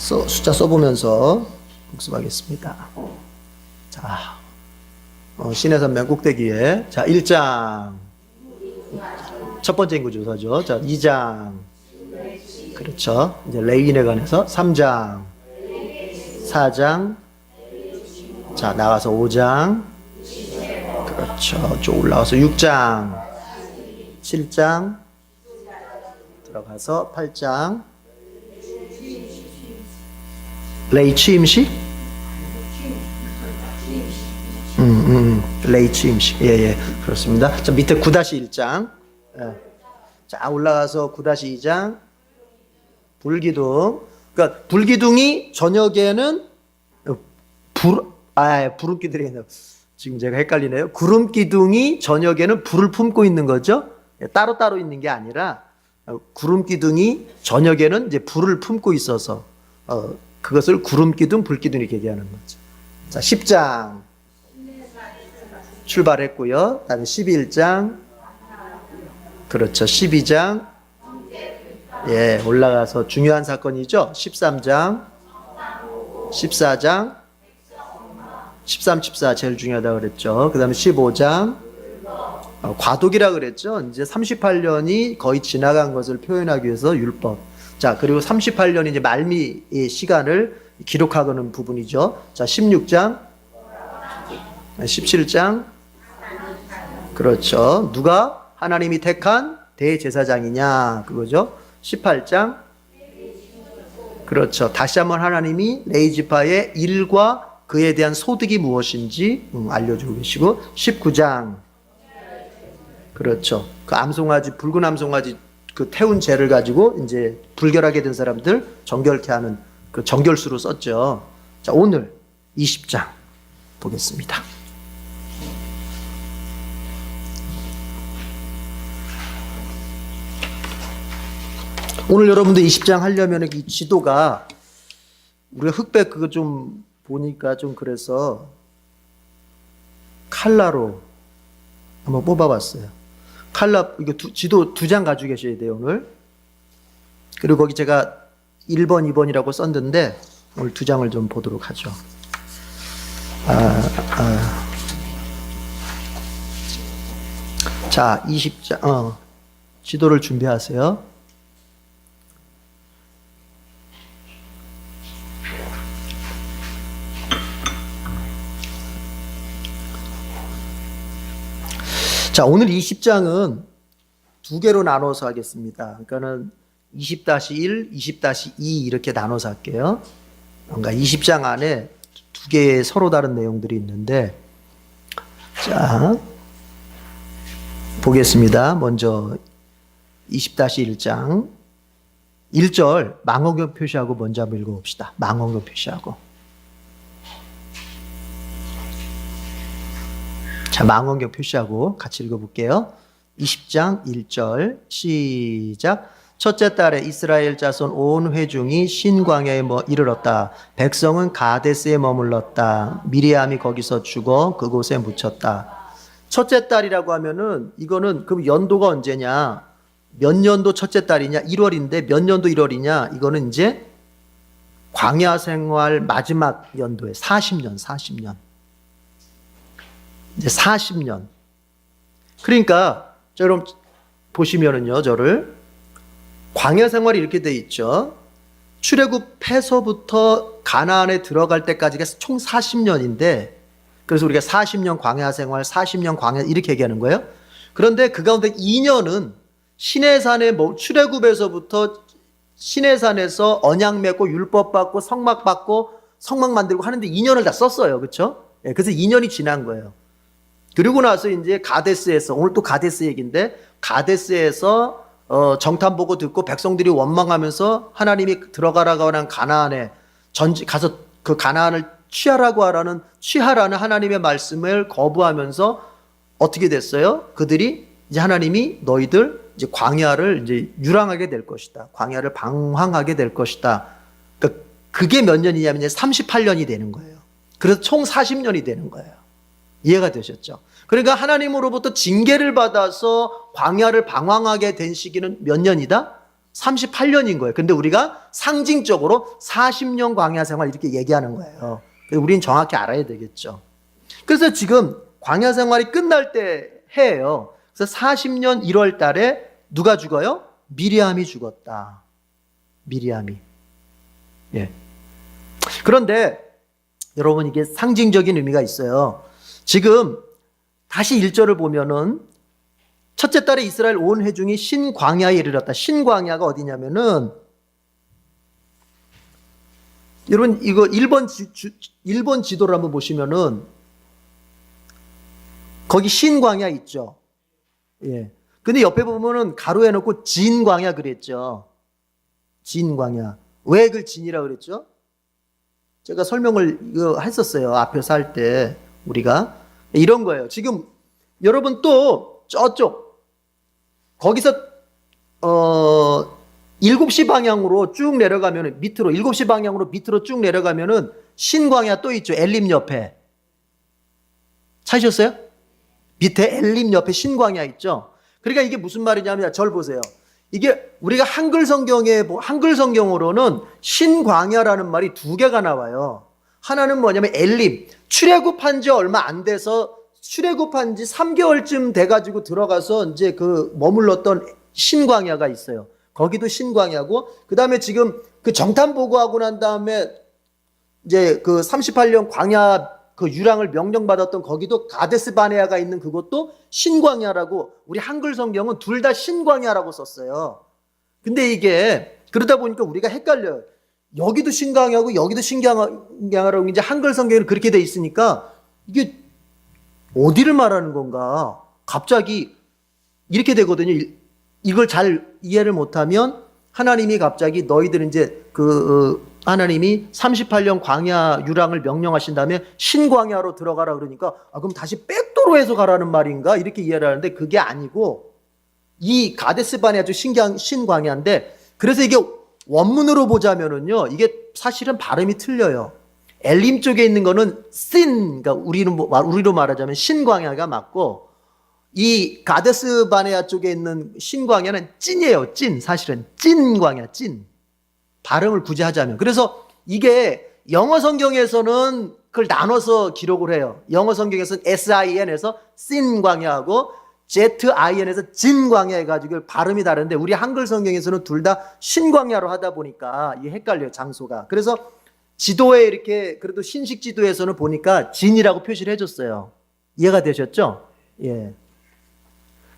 숫자 써보면서 복습하겠습니다. 자, 신해산면 꼭대기에. 자, 1장. 첫 번째 인구조사죠. 자, 2장. 그렇죠. 이제 레위인에 관해서 3장. 4장. 자, 나가서 5장. 그렇죠. 쭉 올라와서 6장. 7장. 들어가서 8장. 레이 취임식? 레이 취임식. 예, 그렇습니다. 자, 밑에 9-1장. 예. 자, 올라가서 9-2장. 불기둥. 그러니까, 불기둥이 저녁에는, 구름기둥이, 지금 제가 헷갈리네요. 구름기둥이 저녁에는 불을 품고 있는 거죠. 따로따로 있는 게 아니라, 구름기둥이 저녁에는 이제 불을 품고 있어서, 그것을 구름기둥, 불기둥 이렇게 얘기하는 거죠. 자, 10장. 출발했고요. 다음에 11장. 그렇죠. 12장. 예, 올라가서 중요한 사건이죠. 13장. 14장. 13, 14 제일 중요하다고 그랬죠. 그 다음에 15장. 과도기라 그랬죠. 이제 38년이 거의 지나간 것을 표현하기 위해서 율법. 자, 그리고 38년이 이제 말미의 시간을 기록하는 부분이죠. 자, 16장. 17장. 그렇죠. 누가 하나님이 택한 대제사장이냐, 그거죠. 18장. 그렇죠. 다시 한번 하나님이 레위지파의 일과 그에 대한 소득이 무엇인지 알려주고 계시고, 19장. 그렇죠. 그 암송아지, 붉은 암송아지 그 태운 죄를 가지고 이제 불결하게 된 사람들 정결케 하는 그 정결수로 썼죠. 자, 오늘 20장 보겠습니다. 오늘 여러분들 20장 하려면 이 지도가 우리가 흑백 그거 좀 보니까 좀 그래서 칼라로 한번 뽑아봤어요. 칼라 이거 지도 2장 가지고 계셔야 돼요 오늘. 그리고 거기 제가 1번, 2번이라고 썼는데 오늘 2장을 좀 보도록 하죠. 자, 20장 지도를 준비하세요. 자, 오늘 20장은 2개로 나눠서 하겠습니다. 그러니까는 20-1, 20-2 이렇게 나눠서 할게요. 그러니까 20장 안에 2개의 서로 다른 내용들이 있는데, 자, 보겠습니다. 먼저 20-1장 1절 망원경 표시하고 먼저 한번 읽어봅시다. 망원경 표시하고. 자, 망원경 표시하고 같이 읽어볼게요. 20장 1절 시작. 첫째 달에 이스라엘 자손 온 회중이 신광야에 이르렀다. 백성은 가데스에 머물렀다. 미리암이 거기서 죽어 그곳에 묻혔다. 첫째 달이라고 하면은 이거는 그럼 연도가 언제냐? 몇 년도 첫째 달이냐? 1월인데 몇 년도 1월이냐? 이거는 이제 광야 생활 마지막 연도에 40년. 이제 40년. 그러니까, 여러분, 보시면은요, 저를. 광야 생활이 이렇게 돼 있죠. 출애굽해서부터 가나안에 들어갈 때까지가 총 40년인데, 그래서 우리가 40년 광야 생활, 40년 광야, 이렇게 얘기하는 거예요. 그런데 그 가운데 2년은 시내산에, 출애굽에서부터 시내산에서 언약 맺고, 율법 받고, 성막 받고, 성막 만들고 하는데 2년을 다 썼어요. 그렇죠? 예, 그래서 2년이 지난 거예요. 그리고 나서 이제 가데스에서, 오늘 또 가데스 얘기인데, 가데스에서 정탐 보고 듣고 백성들이 원망하면서 하나님이 들어가라고 하는 가나안에 가서 그 가나안을 취하라는 하나님의 말씀을 거부하면서 어떻게 됐어요? 그들이 이제 하나님이 너희들 이제 광야를 이제 유랑하게 될 것이다. 광야를 방황하게 될 것이다. 그러니까 그게 몇 년이냐면 이제 38년이 되는 거예요. 그래서 총 40년이 되는 거예요. 이해가 되셨죠? 그러니까 하나님으로부터 징계를 받아서 광야를 방황하게 된 시기는 몇 년이다? 38년인 거예요. 근데 우리가 상징적으로 40년 광야 생활 이렇게 얘기하는 거예요. 우리는 정확히 알아야 되겠죠. 그래서 지금 광야 생활이 끝날 때 해예요. 그래서 40년 1월 달에 누가 죽어요? 미리암이 죽었다. 미리암이. 예. 그런데 여러분 이게 상징적인 의미가 있어요. 지금 다시 1절을 보면은 첫째 달에 이스라엘 온 회중이 신광야에 이르렀다. 신광야가 어디냐면은 여러분 이거 일본 지도를 한번 보시면은 거기 신광야 있죠. 예. 근데 옆에 보면은 가로해 놓고 진광야 그랬죠. 진광야. 왜 그걸 진이라고 그랬죠? 제가 설명을 이거 했었어요. 앞에서 할 때 우리가 이런 거예요. 지금 여러분 또 저쪽 거기서 7시 방향으로 쭉 내려가면은 밑으로 7시 방향으로 밑으로 쭉 내려가면은 신광야 또 있죠. 엘림 옆에. 찾으셨어요? 밑에 엘림 옆에 신광야 있죠. 그러니까 이게 무슨 말이냐면 절 보세요. 이게 우리가 한글 성경으로는 신광야라는 말이 두 개가 나와요. 하나는 뭐냐면 엘림. 출애굽한 지 얼마 안 돼서 출애굽한 지 3개월쯤 돼가지고 들어가서 이제 그 머물렀던 신광야가 있어요. 거기도 신광야고, 그 다음에 지금 그 정탐 보고하고 난 다음에 이제 그 38년 광야 그 유랑을 명령받았던 거기도 가데스 바네아가 있는 그것도 신광야라고, 우리 한글 성경은 둘 다 신광야라고 썼어요. 근데 이게 그러다 보니까 우리가 헷갈려요. 여기도 신광야고 여기도 신광야라고 이제 한글 성경은 그렇게 돼 있으니까 이게 어디를 말하는 건가? 갑자기 이렇게 되거든요. 이걸 잘 이해를 못하면 하나님이 갑자기 너희들은 이제 하나님이 38년 광야 유랑을 명령하신 다음에 신광야로 들어가라 그러니까 그럼 다시 백도로에서 가라는 말인가? 이렇게 이해를 하는데 그게 아니고 이 가데스 바네아도 신광야인데, 그래서 이게 원문으로 보자면은요 이게 사실은 발음이 틀려요. 엘림 쪽에 있는 거는 신, 그러니까 우리로 말하자면 신광야가 맞고, 이 가데스 바네아 쪽에 있는 신광야는 찐이에요. 찐. 사실은 찐광야, 찐. 발음을 굳이 하자면. 그래서 이게 영어 성경에서는 그걸 나눠서 기록을 해요. 영어 성경에서는 SIN에서 신광야하고 ZIN에서 진광야 해가지고 발음이 다른데, 우리 한글 성경에서는 둘 다 신광야로 하다 보니까 이게 헷갈려요, 장소가. 그래서 지도에 이렇게 그래도 신식 지도에서는 보니까 진이라고 표시를 해줬어요. 이해가 되셨죠? 예.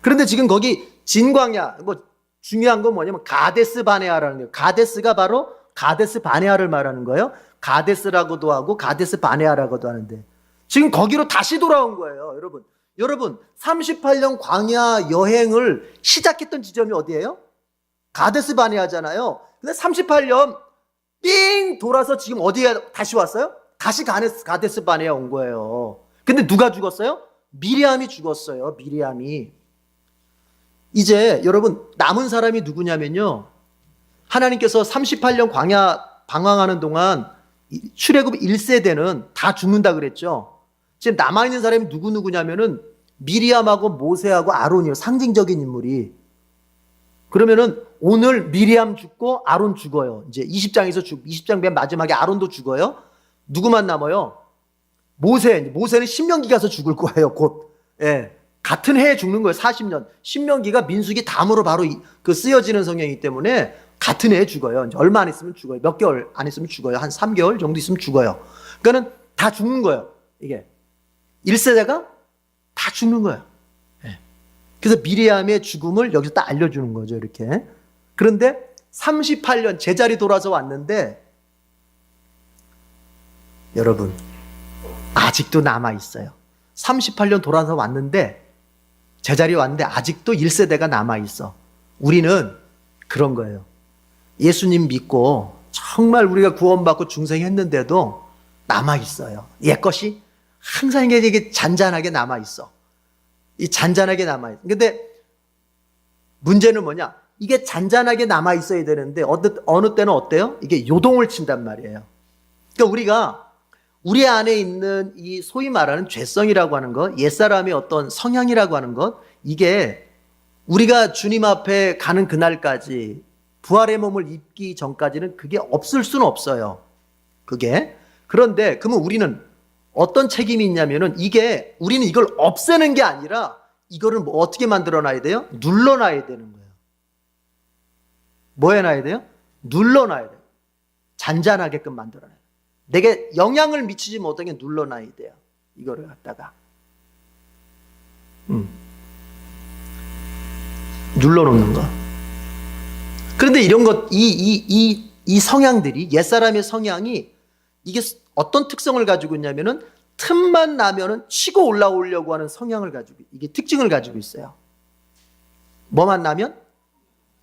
그런데 지금 거기 진광야, 중요한 건 뭐냐면 가데스 바네아라는 거예요. 가데스가 바로 가데스 바네아를 말하는 거예요. 가데스라고도 하고 가데스 바네아라고도 하는데 지금 거기로 다시 돌아온 거예요, 여러분. 여러분 38년 광야 여행을 시작했던 지점이 어디예요? 가데스 바네아잖아요. 근데 38년 삥 돌아서 지금 어디에 다시 왔어요? 다시 가데스 바네아 온 거예요. 근데 누가 죽었어요? 미리암이 죽었어요. 미리암이. 이제 여러분 남은 사람이 누구냐면요, 하나님께서 38년 광야 방황하는 동안 출애굽 1세대는 다 죽는다 그랬죠. 지금 남아있는 사람이 누구냐면은 미리암하고 모세하고 아론이요. 상징적인 인물이. 그러면은 오늘 미리암 죽고 아론 죽어요. 이제 20장 맨 마지막에 아론도 죽어요. 누구만 남아요? 모세는 신명기 가서 죽을 거예요, 곧. 예. 같은 해에 죽는 거예요, 40년. 신명기가 민수기 다음으로 바로 쓰여지는 성경이기 때문에 같은 해에 죽어요. 이제 얼마 안 있으면 죽어요. 몇 개월 안 있으면 죽어요. 한 3개월 정도 있으면 죽어요. 그러니까는 다 죽는 거예요, 이게. 1세대가 다 죽는 거예요. 예. 그래서 미리암의 죽음을 여기서 딱 알려주는 거죠, 이렇게. 그런데 38년 제자리 돌아서 왔는데 여러분 아직도 남아있어요. 38년 돌아서 왔는데 제자리에 왔는데 아직도 1세대가 남아있어. 우리는 그런 거예요. 예수님 믿고 정말 우리가 구원받고 중생했는데도 남아있어요. 옛것이 항상 이게 잔잔하게 남아있어. 이 잔잔하게 남아있어. 근데 문제는 뭐냐? 이게 잔잔하게 남아있어야 되는데 어느 때는 어때요? 이게 요동을 친단 말이에요. 그러니까 우리가 우리 안에 있는 이 소위 말하는 죄성이라고 하는 것, 옛사람의 어떤 성향이라고 하는 것, 이게 우리가 주님 앞에 가는 그날까지 부활의 몸을 입기 전까지는 그게 없을 수는 없어요. 그게. 그런데 그러면 우리는 어떤 책임이 있냐면은 이게 우리는 이걸 없애는 게 아니라 이거를 뭐 어떻게 만들어놔야 돼요? 눌러놔야 되는 거예요. 뭐 해놔야 돼요? 눌러놔야 돼요. 잔잔하게끔 만들어놔야 돼요. 내게 영향을 미치지 못하게 눌러놔야 돼요. 이거를 갖다가 눌러놓는 거. 그런데 이런 것, 이 성향들이, 옛사람의 성향이 이게 어떤 특성을 가지고 있냐면은 틈만 나면은 치고 올라오려고 하는 성향을 가지고, 이게 특징을 가지고 있어요. 뭐만 나면?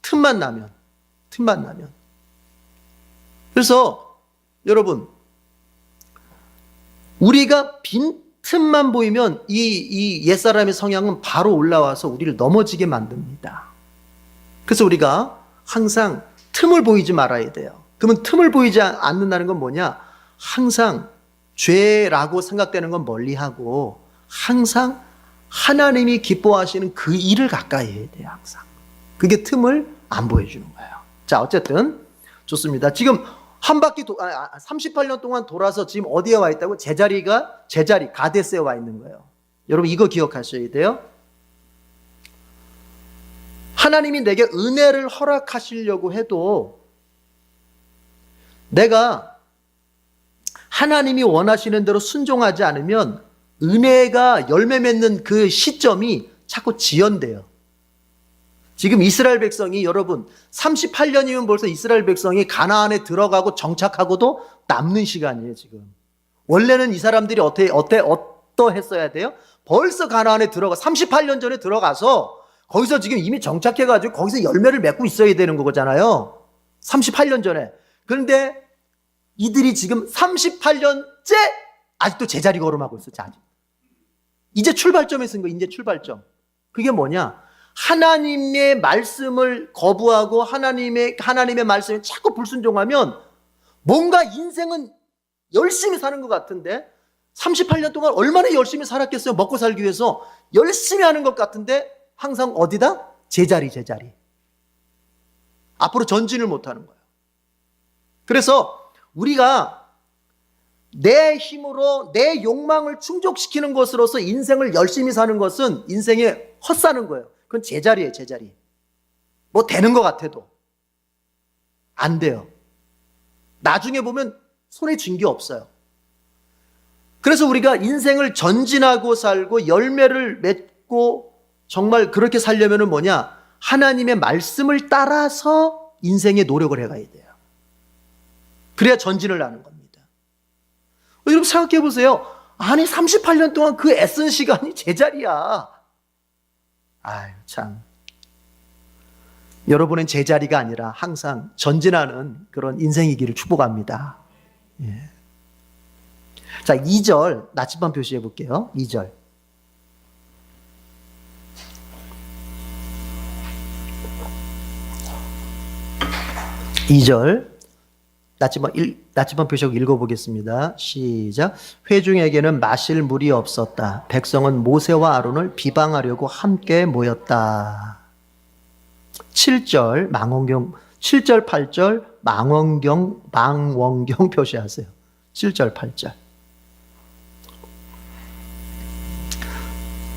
틈만 나면. 그래서 여러분, 우리가 빈 틈만 보이면 이 옛사람의 성향은 바로 올라와서 우리를 넘어지게 만듭니다. 그래서 우리가 항상 틈을 보이지 말아야 돼요. 그러면 틈을 보이지 않는다는 건 뭐냐? 항상 죄라고 생각되는 건 멀리하고 항상 하나님이 기뻐하시는 그 일을 가까이 해야 돼요. 항상. 그게 틈을 안 보여주는 거예요. 자, 어쨌든 좋습니다. 지금 한 바퀴 38년 동안 돌아서 지금 어디에 와 있다고? 제자리 가데스에 와 있는 거예요. 여러분 이거 기억하셔야 돼요. 하나님이 내게 은혜를 허락하시려고 해도 내가 하나님이 원하시는 대로 순종하지 않으면 은혜가 열매 맺는 그 시점이 자꾸 지연돼요. 지금 이스라엘 백성이 여러분 38년이면 벌써 이스라엘 백성이 가나안에 들어가고 정착하고도 남는 시간이에요. 지금 원래는 이 사람들이 어떠했어야 돼요? 벌써 가나안에 38년 전에 들어가서 거기서 지금 이미 정착해가지고 거기서 열매를 맺고 있어야 되는 거잖아요. 38년 전에. 그런데 이들이 지금 38년째 아직도 제자리 걸음하고 있어. 아직. 이제 출발점에 쓴 거예요. 이제 출발점. 그게 뭐냐? 하나님의 말씀을 거부하고 하나님의 말씀에 자꾸 불순종하면 뭔가 인생은 열심히 사는 것 같은데 38년 동안 얼마나 열심히 살았겠어요. 먹고 살기 위해서 열심히 하는 것 같은데 항상 어디다? 제자리. 앞으로 전진을 못하는 거예요. 그래서 우리가 내 힘으로 내 욕망을 충족시키는 것으로서 인생을 열심히 사는 것은 인생에 헛사는 거예요. 그건 제자리예요. 제자리. 뭐 되는 것 같아도 안 돼요. 나중에 보면 손에 쥔 게 없어요. 그래서 우리가 인생을 전진하고 살고 열매를 맺고 정말 그렇게 살려면 뭐냐? 하나님의 말씀을 따라서 인생의 노력을 해가야 돼요. 그래야 전진을 하는 겁니다. 여러분 생각해 보세요. 아니 38년 동안 그 애쓴 시간이 제자리야. 아유 참. 여러분은 제자리가 아니라 항상 전진하는 그런 인생이기를 축복합니다. 예. 자, 2절 나침반 표시해 볼게요. 2절. 2절 나침반 표시하고 읽어보겠습니다. 시작. 회중에게는 마실 물이 없었다. 백성은 모세와 아론을 비방하려고 함께 모였다. 7절 망원경 7절 8절 망원경 표시하세요. 7절 8절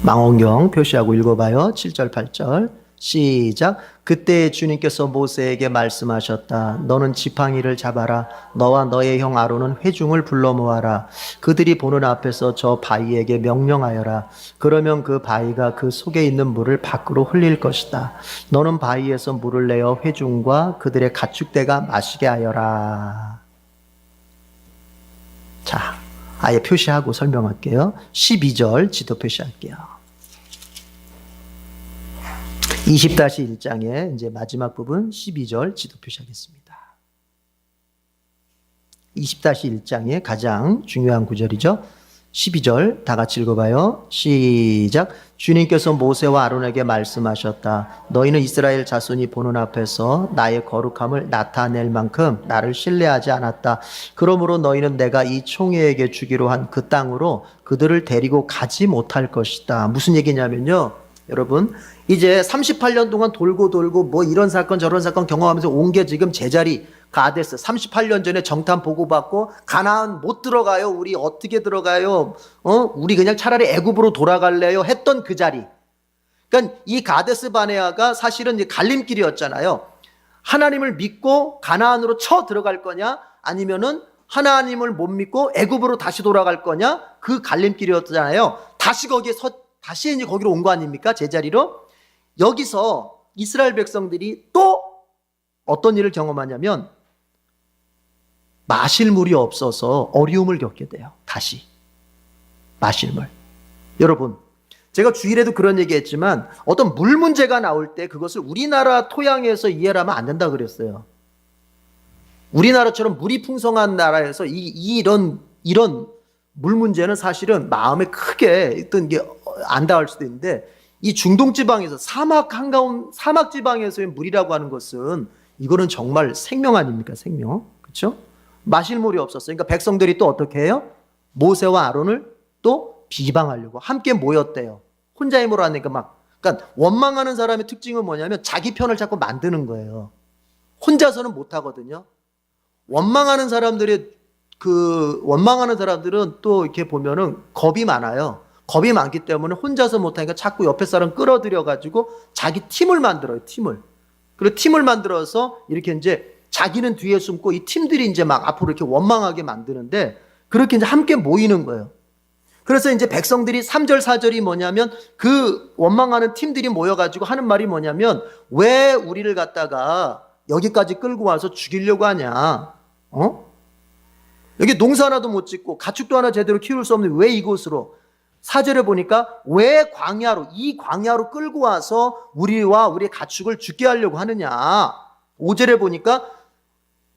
망원경 표시하고 읽어봐요. 7절 8절 시작. 그때 주님께서 모세에게 말씀하셨다. 너는 지팡이를 잡아라. 너와 너의 형 아론은 회중을 불러 모아라. 그들이 보는 앞에서 저 바위에게 명령하여라. 그러면 그 바위가 그 속에 있는 물을 밖으로 흘릴 것이다. 너는 바위에서 물을 내어 회중과 그들의 가축대가 마시게 하여라. 자, 아예 표시하고 설명할게요. 12절 지도 표시할게요. 20-1장의 이제 마지막 부분 12절 지도 표시하겠습니다. 20-1장의 가장 중요한 구절이죠. 12절 다 같이 읽어봐요. 시작. 주님께서 모세와 아론에게 말씀하셨다. 너희는 이스라엘 자손이 보는 앞에서 나의 거룩함을 나타낼 만큼 나를 신뢰하지 않았다. 그러므로 너희는 내가 이 총회에게 주기로 한 그 땅으로 그들을 데리고 가지 못할 것이다. 무슨 얘기냐면요. 여러분, 이제 38년 동안 돌고 돌고 뭐 이런 사건 저런 사건 경험하면서 온 게 지금 제자리 가데스. 38년 전에 정탐 보고받고 가나안 못 들어가요. 우리 어떻게 들어가요? 우리 그냥 차라리 애굽으로 돌아갈래요? 했던 그 자리. 그러니까 이 가데스 바네아가 사실은 이제 갈림길이었잖아요. 하나님을 믿고 가나안으로 쳐 들어갈 거냐, 아니면은 하나님을 못 믿고 애굽으로 다시 돌아갈 거냐, 그 갈림길이었잖아요. 다시 이제 거기로 온 거 아닙니까? 제자리로. 여기서 이스라엘 백성들이 또 어떤 일을 경험하냐면 마실 물이 없어서 어려움을 겪게 돼요. 다시 마실 물. 여러분, 제가 주일에도 그런 얘기했지만 어떤 물 문제가 나올 때 그것을 우리나라 토양에서 이해를 하면 안 된다 그랬어요. 우리나라처럼 물이 풍성한 나라에서 이런 물 문제는 사실은 마음에 크게 어떤 게 안 닿을 수도 있는데, 이 중동 지방에서 사막 지방에서의 물이라고 하는 것은 이거는 정말 생명 아닙니까? 생명. 그렇죠? 마실 물이 없었어요. 그러니까 백성들이 또 어떻게 해요? 모세와 아론을 또 비방하려고 함께 모였대요. 혼자 힘으로 하니까 그러니까 원망하는 사람의 특징은 뭐냐면 자기 편을 자꾸 만드는 거예요. 혼자서는 못 하거든요. 원망하는 사람들은 또 이렇게 보면은 겁이 많아요. 겁이 많기 때문에 혼자서 못하니까 자꾸 옆에 사람 끌어들여가지고 자기 팀을 만들어요. 그리고 팀을 만들어서 이렇게 이제 자기는 뒤에 숨고 이 팀들이 이제 막 앞으로 이렇게 원망하게 만드는데, 그렇게 이제 함께 모이는 거예요. 그래서 이제 백성들이 3절 4절이 뭐냐면, 그 원망하는 팀들이 모여가지고 하는 말이 뭐냐면, 왜 우리를 갖다가 여기까지 끌고 와서 죽이려고 하냐? 여기 농사 하나도 못 짓고 가축도 하나 제대로 키울 수 없는 왜 이곳으로? 4절에 보니까 왜 이 광야로 끌고 와서 우리와 우리의 가축을 죽게 하려고 하느냐? 5절에 보니까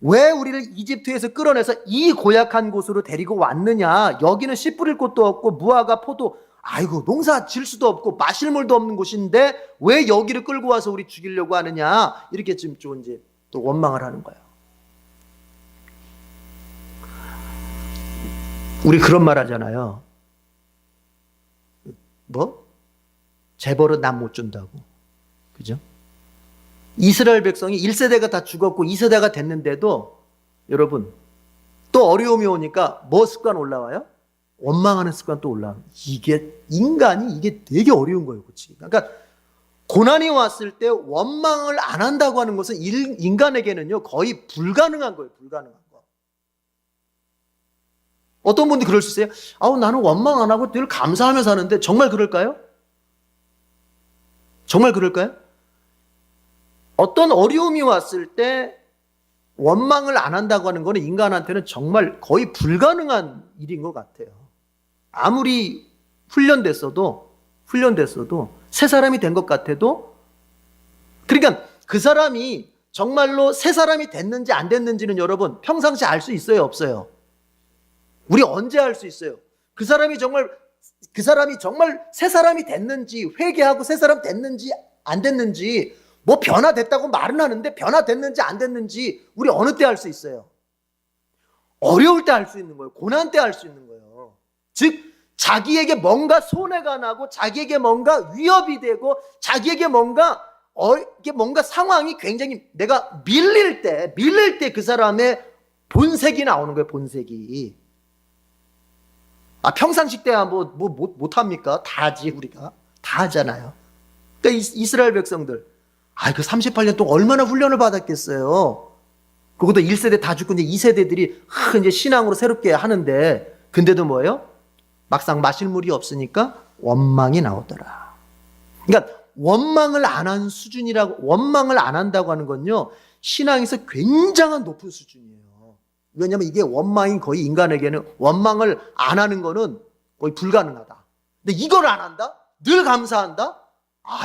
왜 우리를 이집트에서 끌어내서 이 고약한 곳으로 데리고 왔느냐? 여기는 씨 뿌릴 곳도 없고 무화과 포도, 농사 질 수도 없고 마실 물도 없는 곳인데 왜 여기를 끌고 와서 우리 죽이려고 하느냐? 이렇게 지금 좀 이제 또 원망을 하는 거예요. 우리 그런 말 하잖아요. 재벌은 남 못 준다고. 그죠? 이스라엘 백성이 1세대가 다 죽었고 2세대가 됐는데도 여러분, 또 어려움이 오니까 뭐 습관 올라와요? 원망하는 습관 또 올라와요. 인간이 되게 어려운 거예요, 고치기가. 그러니까 고난이 왔을 때 원망을 안 한다고 하는 것은 인간에게는요 거의 불가능한 거예요. 불가능한 거. 어떤 분들이 그럴 수 있어요. 나는 원망 안 하고 늘 감사하며 사는데, 정말 그럴까요? 정말 그럴까요? 어떤 어려움이 왔을 때 원망을 안 한다고 하는 것은 인간한테는 정말 거의 불가능한 일인 것 같아요. 아무리 훈련됐어도 새 사람이 된 것 같아도, 그러니까 그 사람이 정말로 새 사람이 됐는지 안 됐는지는 여러분 평상시 알 수 있어요, 없어요? 우리 언제 알 수 있어요? 그 사람이 정말 새 사람이 됐는지, 회개하고 새 사람 됐는지 안 됐는지, 뭐 변화됐다고 말은 하는데 변화됐는지 안 됐는지 우리 어느 때 알 수 있어요? 어려울 때 알 수 있는 거예요. 고난 때 알 수 있는 거예요. 즉 자기에게 뭔가 손해가 나고 자기에게 뭔가 위협이 되고 자기에게 뭔가 상황이 굉장히 내가 밀릴 때 그 사람의 본색이 나오는 거예요. 본색이. 평상시 때야 못합니까? 다 하지. 우리가 다 하잖아요. 그러니까 이스라엘 백성들, 그 38년 동안 얼마나 훈련을 받았겠어요. 그것도 1세대 다 죽고 이제 2세대들이 이제 신앙으로 새롭게 하는데, 근데도 뭐예요? 막상 마실 물이 없으니까 원망이 나오더라. 그러니까 원망을 안 한다고 하는 건요, 신앙에서 굉장한 높은 수준이에요. 왜냐하면 이게 원망이 거의 인간에게는, 원망을 안 하는 거는 거의 불가능하다. 근데 이걸 안 한다? 늘 감사한다?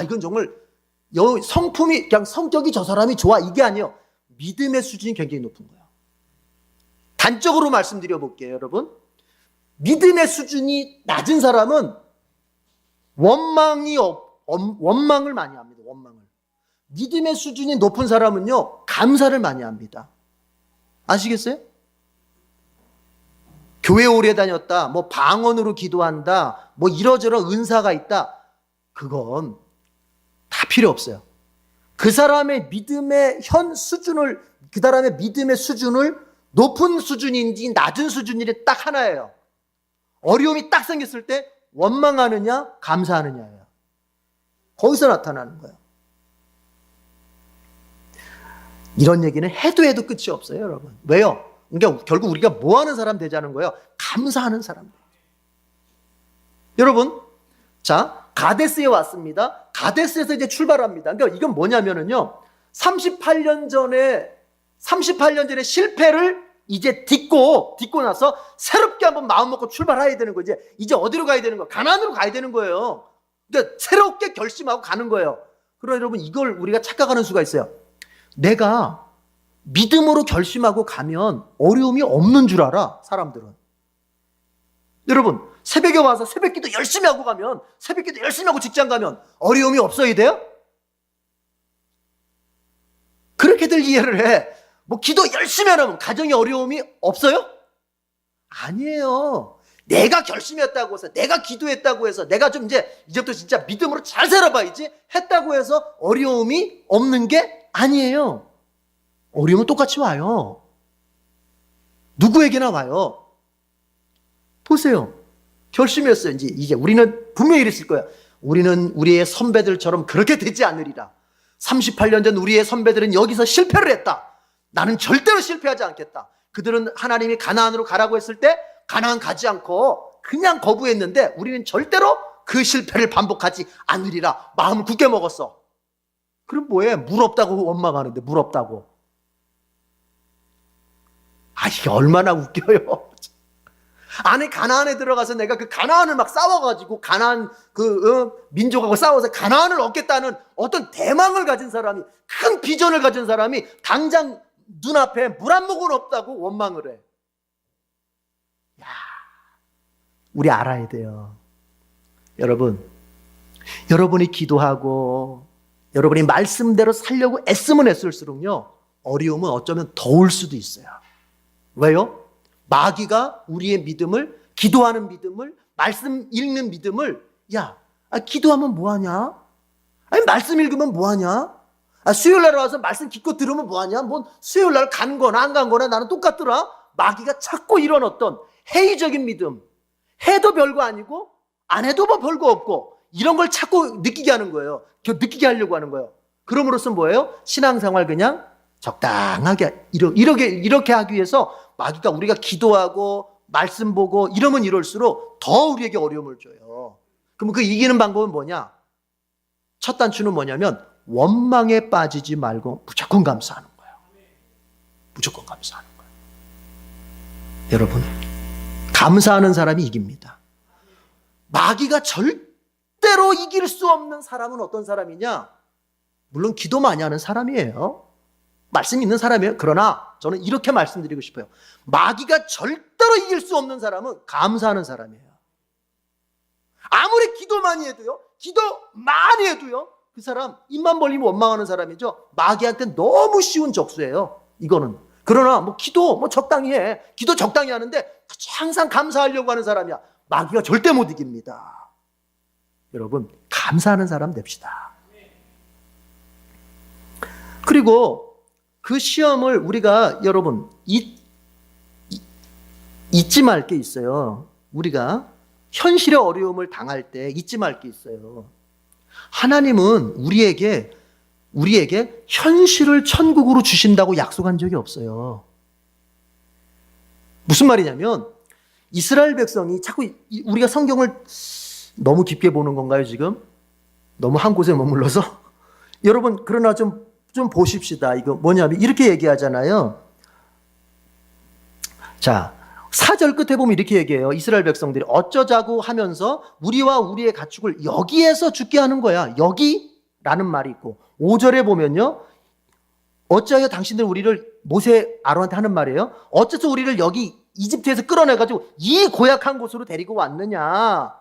이건 정말 성품이, 그냥 성격이 저 사람이 좋아, 이게 아니에요. 믿음의 수준이 굉장히 높은 거예요. 단적으로 말씀드려 볼게요, 여러분. 믿음의 수준이 낮은 사람은 원망을 많이 합니다. 원망을. 믿음의 수준이 높은 사람은요, 감사를 많이 합니다. 아시겠어요? 교회 오래 다녔다, 방언으로 기도한다, 이러저러 은사가 있다. 그건 필요 없어요. 그 사람의 믿음의 현 수준을, 그 사람의 믿음의 수준을 높은 수준인지 낮은 수준인지 딱 하나예요. 어려움이 딱 생겼을 때 원망하느냐 감사하느냐예요. 거기서 나타나는 거예요. 이런 얘기는 해도 끝이 없어요, 여러분. 왜요? 그러니까 결국 우리가 뭐 하는 사람 되자는 거예요? 감사하는 사람. 여러분, 자, 가데스에 왔습니다. 가데스에서 이제 출발합니다. 그러니까 이건 뭐냐면은요, 38년 전에 실패를 이제 딛고 나서 새롭게 한번 마음 먹고 출발해야 되는 거지. 이제 어디로 가야 되는 거예요? 가나안으로 가야 되는 거예요. 그러니까 새롭게 결심하고 가는 거예요. 그러나 여러분, 이걸 우리가 착각하는 수가 있어요. 내가 믿음으로 결심하고 가면 어려움이 없는 줄 알아, 사람들은. 여러분, 새벽에 와서 새벽기도 열심히 하고 가면, 새벽기도 열심히 하고 직장 가면 어려움이 없어야 돼요? 그렇게들 이해를 해. 뭐 기도 열심히 하면 가정에 어려움이 없어요? 아니에요. 내가 결심히 했다고 해서, 내가 기도했다고 해서, 내가 좀 이제부터 진짜 믿음으로 잘 살아봐야지 했다고 해서 어려움이 없는 게 아니에요. 어려움은 똑같이 와요. 누구에게나 와요. 보세요. 결심했어요. 이제 우리는 분명히 이랬을 거야. 우리는 우리의 선배들처럼 그렇게 되지 않으리라. 38년 전 우리의 선배들은 여기서 실패를 했다. 나는 절대로 실패하지 않겠다. 그들은 하나님이 가나안으로 가라고 했을 때 가나안 가지 않고 그냥 거부했는데 우리는 절대로 그 실패를 반복하지 않으리라. 마음을 굳게 먹었어. 그럼 뭐해? 물 없다고 원망하는데, 물 없다고. 이게 얼마나 웃겨요. 안에 가나안에 들어가서 내가 그 가나안을 막 싸워가지고 가나안 민족하고 싸워서 가나안을 얻겠다는 어떤 대망을 가진 사람이, 큰 비전을 가진 사람이 당장 눈앞에 물 한 모금 없다고 원망을 해. 야, 우리 알아야 돼요. 여러분이 기도하고 여러분이 말씀대로 살려고 애쓰면 애쓸수록요, 어려움은 어쩌면 더 올 수도 있어요. 왜요? 마귀가 우리의 믿음을, 기도하는 믿음을, 말씀 읽는 믿음을, 기도하면 뭐하냐? 아니, 말씀 읽으면 뭐하냐? 수요일날 와서 말씀 기껏 들으면 뭐하냐? 수요일날 간 거나 안 간 거나 나는 똑같더라? 마귀가 자꾸 이런 어떤 회의적인 믿음, 해도 별거 아니고 안 해도 뭐 별거 없고 이런 걸 자꾸 느끼게 하는 거예요. 느끼게 하려고 하는 거예요. 그럼으로써 뭐예요? 신앙생활 그냥 적당하게 이렇게 하기 위해서 마귀가 우리가 기도하고 말씀 보고 이러면 이럴수록 더 우리에게 어려움을 줘요. 그럼 그 이기는 방법은 뭐냐? 첫 단추는 뭐냐면 원망에 빠지지 말고 무조건 감사하는 거예요. 무조건 감사하는 거예요. 여러분, 감사하는 사람이 이깁니다. 마귀가 절대로 이길 수 없는 사람은 어떤 사람이냐? 물론 기도 많이 하는 사람이에요. 말씀 있는 사람이에요. 그러나 저는 이렇게 말씀드리고 싶어요. 마귀가 절대로 이길 수 없는 사람은 감사하는 사람이에요. 아무리 기도 많이 해도요, 그 사람 입만 벌리면 원망하는 사람이죠. 마귀한테 너무 쉬운 적수예요, 이거는. 그러나 기도 적당히 해. 기도 적당히 하는데 항상 감사하려고 하는 사람이야. 마귀가 절대 못 이깁니다. 여러분, 감사하는 사람 됩시다. 그리고 그 시험을 우리가 여러분 잊지 말 게 있어요. 우리가 현실의 어려움을 당할 때 잊지 말 게 있어요. 하나님은 우리에게 현실을 천국으로 주신다고 약속한 적이 없어요. 무슨 말이냐면 이스라엘 백성이 자꾸 우리가 성경을 너무 깊게 보는 건가요, 지금? 너무 한 곳에 머물러서? 여러분, 그러나 좀 보십시다. 이거 뭐냐면 이렇게 얘기하잖아요. 자, 4절 끝에 보면 이렇게 얘기해요. 이스라엘 백성들이 어쩌자고 하면서 우리와 우리의 가축을 여기에서 죽게 하는 거야. 여기라는 말이 있고 5절에 보면요. 어찌하여 당신들 우리를, 모세 아론한테 하는 말이에요. 어째서 우리를 여기 이집트에서 끌어내가지고 이 고약한 곳으로 데리고 왔느냐.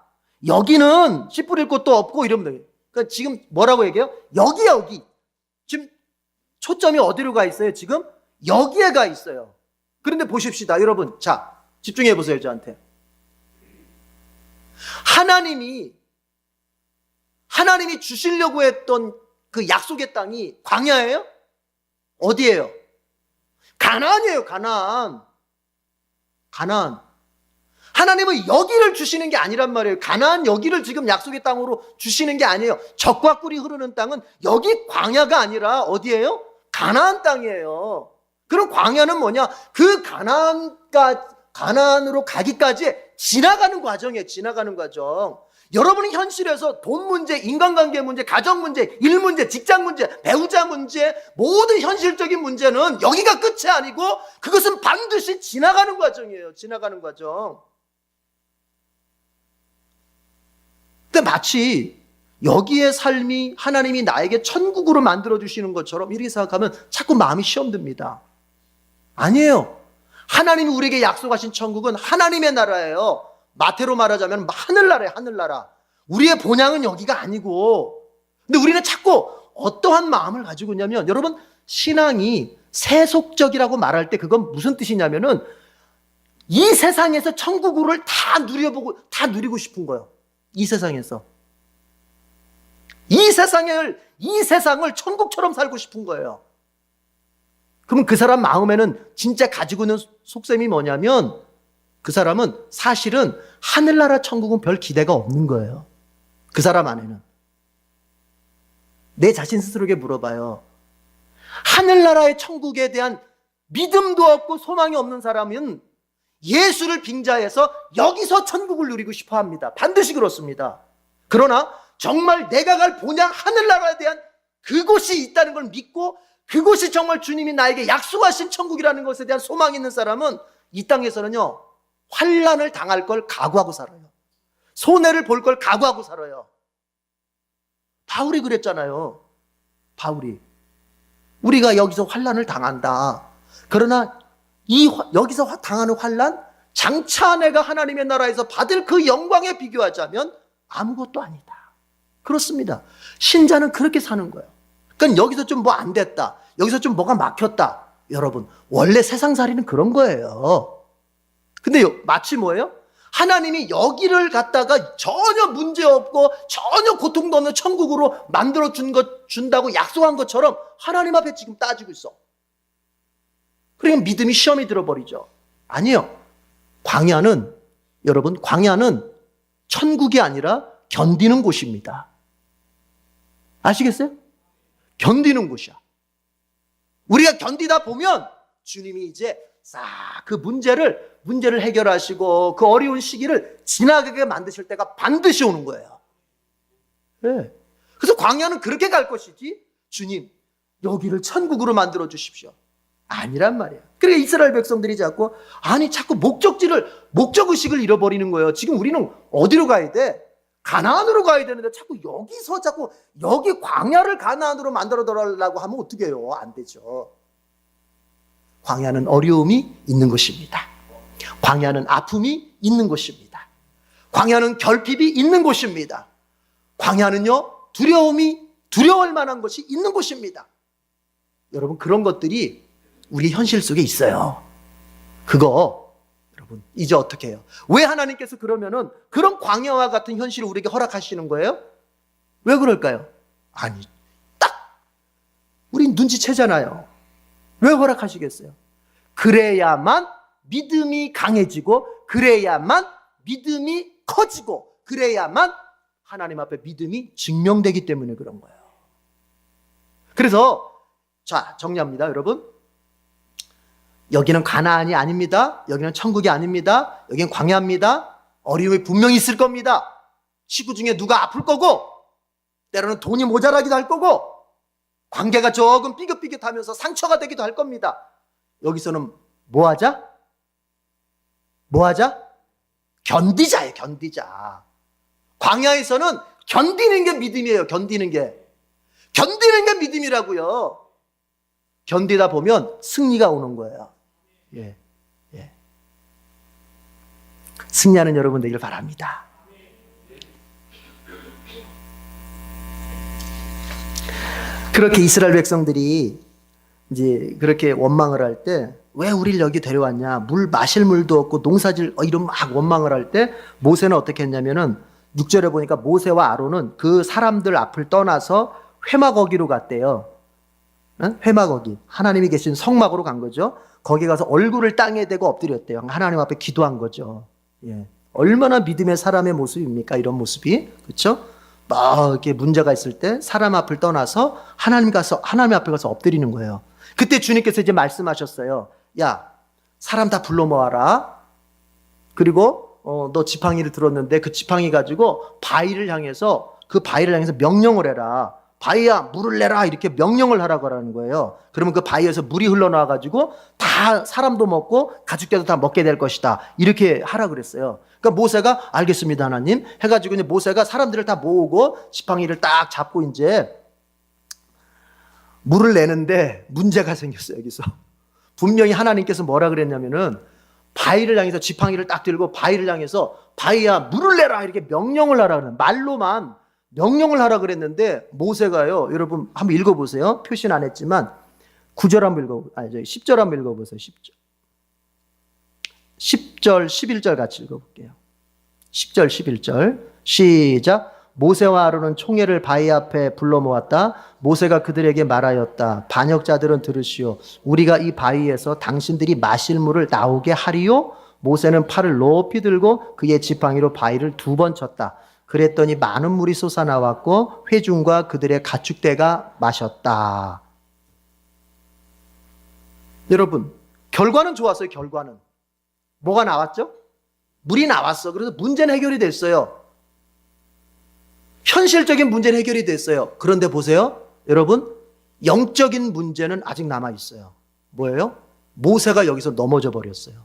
여기는 씨 뿌릴 곳도 없고 이러면 그러니까 지금 뭐라고 얘기해요? 여기. 지금 초점이 어디로 가 있어요? 지금 여기에 가 있어요. 그런데 보십시다, 여러분. 자, 집중해 보세요, 저한테. 하나님이 주시려고 했던 그 약속의 땅이 광야예요? 어디예요? 가나안이에요. 가나안. 가나안. 하나님은 여기를 주시는 게 아니란 말이에요. 가나안 여기를 지금 약속의 땅으로 주시는 게 아니에요. 젖과 꿀이 흐르는 땅은 여기 광야가 아니라 어디예요? 가나안 땅이에요. 그럼 광야는 뭐냐? 그 가나안으로 가기까지 지나가는 과정이에요. 지나가는 과정. 여러분은 현실에서 돈 문제, 인간관계 문제, 가정 문제, 일 문제, 직장 문제, 배우자 문제, 모든 현실적인 문제는 여기가 끝이 아니고 그것은 반드시 지나가는 과정이에요. 지나가는 과정. 근데 마치 여기의 삶이 하나님이 나에게 천국으로 만들어주시는 것처럼 이렇게 생각하면 자꾸 마음이 시험 듭니다. 아니에요. 하나님이 우리에게 약속하신 천국은 하나님의 나라예요. 마태로 말하자면 하늘나라예요. 하늘나라. 우리의 본향은 여기가 아니고, 근데 우리는 자꾸 어떠한 마음을 가지고 있냐면, 여러분 신앙이 세속적이라고 말할 때 그건 무슨 뜻이냐면은 이 세상에서 천국을 다 누려보고 다 누리고 싶은 거예요. 이 세상에서 이 세상을 천국처럼 살고 싶은 거예요. 그러면 그 사람 마음에는 진짜 가지고 있는 속셈이 뭐냐면, 그 사람은 사실은 하늘나라 천국은 별 기대가 없는 거예요. 그 사람 안에는. 내 자신 스스로에게 물어봐요. 하늘나라의 천국에 대한 믿음도 없고 소망이 없는 사람은 예수를 빙자해서 여기서 천국을 누리고 싶어 합니다. 반드시 그렇습니다. 그러나 정말 내가 갈 본향 하늘나라에 대한 그곳이 있다는 걸 믿고 그곳이 정말 주님이 나에게 약속하신 천국이라는 것에 대한 소망이 있는 사람은 이 땅에서는요, 환난을 당할 걸 각오하고 살아요. 손해를 볼 걸 각오하고 살아요. 바울이 그랬잖아요. 바울이. 우리가 여기서 환난을 당한다. 그러나 여기서 당하는 환난, 장차 내가 하나님의 나라에서 받을 그 영광에 비교하자면 아무것도 아니다. 그렇습니다. 신자는 그렇게 사는 거예요. 그러니까 여기서 좀 뭐 안 됐다. 여기서 좀 뭐가 막혔다. 여러분, 원래 세상살이는 그런 거예요. 근데 마치 뭐예요? 하나님이 여기를 갖다가 전혀 문제 없고 전혀 고통도 없는 천국으로 만들어 준다고 약속한 것처럼 하나님 앞에 지금 따지고 있어. 그러니까 믿음이 시험이 들어버리죠. 아니요. 광야는, 여러분, 광야는 천국이 아니라 견디는 곳입니다. 아시겠어요? 견디는 곳이야. 우리가 견디다 보면 주님이 이제 싹 그 문제를 해결하시고 그 어려운 시기를 지나가게 만드실 때가 반드시 오는 거예요. 네. 그래서 광야는 그렇게 갈 것이지, 주님 여기를 천국으로 만들어 주십시오, 아니란 말이에요. 그러니까 이스라엘 백성들이 자꾸 목적의식을 잃어버리는 거예요. 지금 우리는 어디로 가야 돼? 가나안으로 가야 되는데 자꾸 여기 광야를 가나안으로 만들어 달라고 하면 어떻게 해요? 안 되죠. 광야는 어려움이 있는 곳입니다. 광야는 아픔이 있는 곳입니다. 광야는 결핍이 있는 곳입니다. 광야는요, 두려울 만한 것이 있는 곳입니다. 여러분, 그런 것들이 우리 현실 속에 있어요. 그거 여러분 이제 어떻게 해요? 왜 하나님께서 그러면은 그런 광야와 같은 현실을 우리에게 허락하시는 거예요? 왜 그럴까요? 아니, 딱 우린 눈치채잖아요. 왜 허락하시겠어요? 그래야만 믿음이 강해지고, 그래야만 믿음이 커지고, 그래야만 하나님 앞에 믿음이 증명되기 때문에 그런 거예요. 그래서 자, 정리합니다, 여러분. 여기는 가나안이 아닙니다. 여기는 천국이 아닙니다. 여기는 광야입니다. 어려움이 분명히 있을 겁니다. 식구 중에 누가 아플 거고, 때로는 돈이 모자라기도 할 거고, 관계가 조금 삐긋삐긋하면서 상처가 되기도 할 겁니다. 여기서는 뭐 하자? 견디자예요. 견디자. 광야에서는 견디는 게 믿음이에요. 견디는 게 믿음이라고요. 견디다 보면 승리가 오는 거예요. 예. 승리하는 여러분 되길 바랍니다. 그렇게 이스라엘 백성들이 이제 그렇게 원망을 할 때, 왜 우리를 여기 데려왔냐, 마실 물도 없고 농사질 이런 막 원망을 할 때 모세는 어떻게 했냐면은 6절에 보니까 모세와 아론은 그 사람들 앞을 떠나서 회막어기로 갔대요. 응? 회막어기. 하나님이 계신 성막으로 간 거죠. 거기 가서 얼굴을 땅에 대고 엎드렸대요. 하나님 앞에 기도한 거죠. 예. 얼마나 믿음의 사람의 모습입니까? 이런 모습이. 그렇죠? 뭐 이렇게 문제가 있을 때 사람 앞을 떠나서 하나님 앞에 가서 엎드리는 거예요. 그때 주님께서 이제 말씀하셨어요. 야, 사람 다 불러 모아라. 그리고 너 지팡이를 들었는데 그 지팡이 가지고 바위를 향해서 명령을 해라. 바위야, 물을 내라. 이렇게 명령을 하라고 하는 거예요. 그러면 그 바위에서 물이 흘러나와 가지고 다 사람도 먹고 가축들도 다 먹게 될 것이다. 이렇게 하라 그랬어요. 그러니까 모세가 알겠습니다, 하나님. 해가지고 이제 모세가 사람들을 다 모으고 지팡이를 딱 잡고 이제 물을 내는데 문제가 생겼어요, 여기서. 분명히 하나님께서 뭐라 그랬냐면은 바위를 향해서 지팡이를 딱 들고 바위를 향해서 바위야, 물을 내라. 이렇게 명령을 하라 그러는 말로만 명령을 하라 그랬는데 모세가요, 여러분 한번 읽어보세요. 표시는 안 했지만 9절 한번 10절 한번 읽어보세요. 10절 11절 같이 읽어볼게요. 10절 11절 시작. 모세와 아론은 총회를 바위 앞에 불러 모았다. 모세가 그들에게 말하였다. 반역자들은 들으시오. 우리가 이 바위에서 당신들이 마실 물을 나오게 하리요. 모세는 팔을 높이 들고 그의 지팡이로 바위를 2번 쳤다. 그랬더니 많은 물이 솟아나왔고 회중과 그들의 가축대가 마셨다. 여러분, 결과는 좋았어요. 결과는 뭐가 나왔죠? 물이 나왔어. 그래서 문제는 해결이 됐어요. 현실적인 문제는 해결이 됐어요. 그런데 보세요, 여러분, 영적인 문제는 아직 남아 있어요. 뭐예요? 모세가 여기서 넘어져 버렸어요.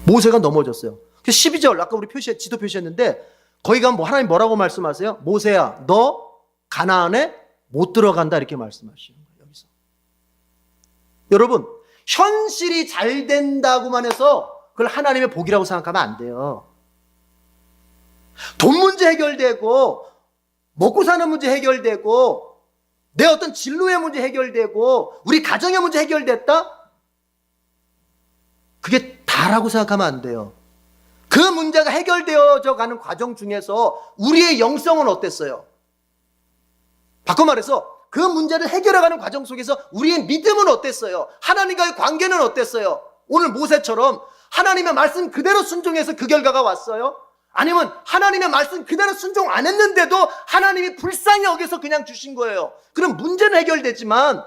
모세가 넘어졌어요. 12절, 아까 우리 지도 표시했는데, 거기 가면 하나님 뭐라고 말씀하세요? 모세야, 너 가나안에 못 들어간다. 이렇게 말씀하시는 거예요, 여기서. 여러분, 현실이 잘 된다고만 해서 그걸 하나님의 복이라고 생각하면 안 돼요. 돈 문제 해결되고, 먹고 사는 문제 해결되고, 내 어떤 진로의 문제 해결되고, 우리 가정의 문제 해결됐다? 그게 다라고 생각하면 안 돼요. 그 문제가 해결되어져 가는 과정 중에서 우리의 영성은 어땠어요? 바꿔 말해서 그 문제를 해결해가는 과정 속에서 우리의 믿음은 어땠어요? 하나님과의 관계는 어땠어요? 오늘 모세처럼 하나님의 말씀 그대로 순종해서 그 결과가 왔어요? 아니면 하나님의 말씀 그대로 순종 안 했는데도 하나님이 불쌍히 여겨서 그냥 주신 거예요. 그럼 문제는 해결되지만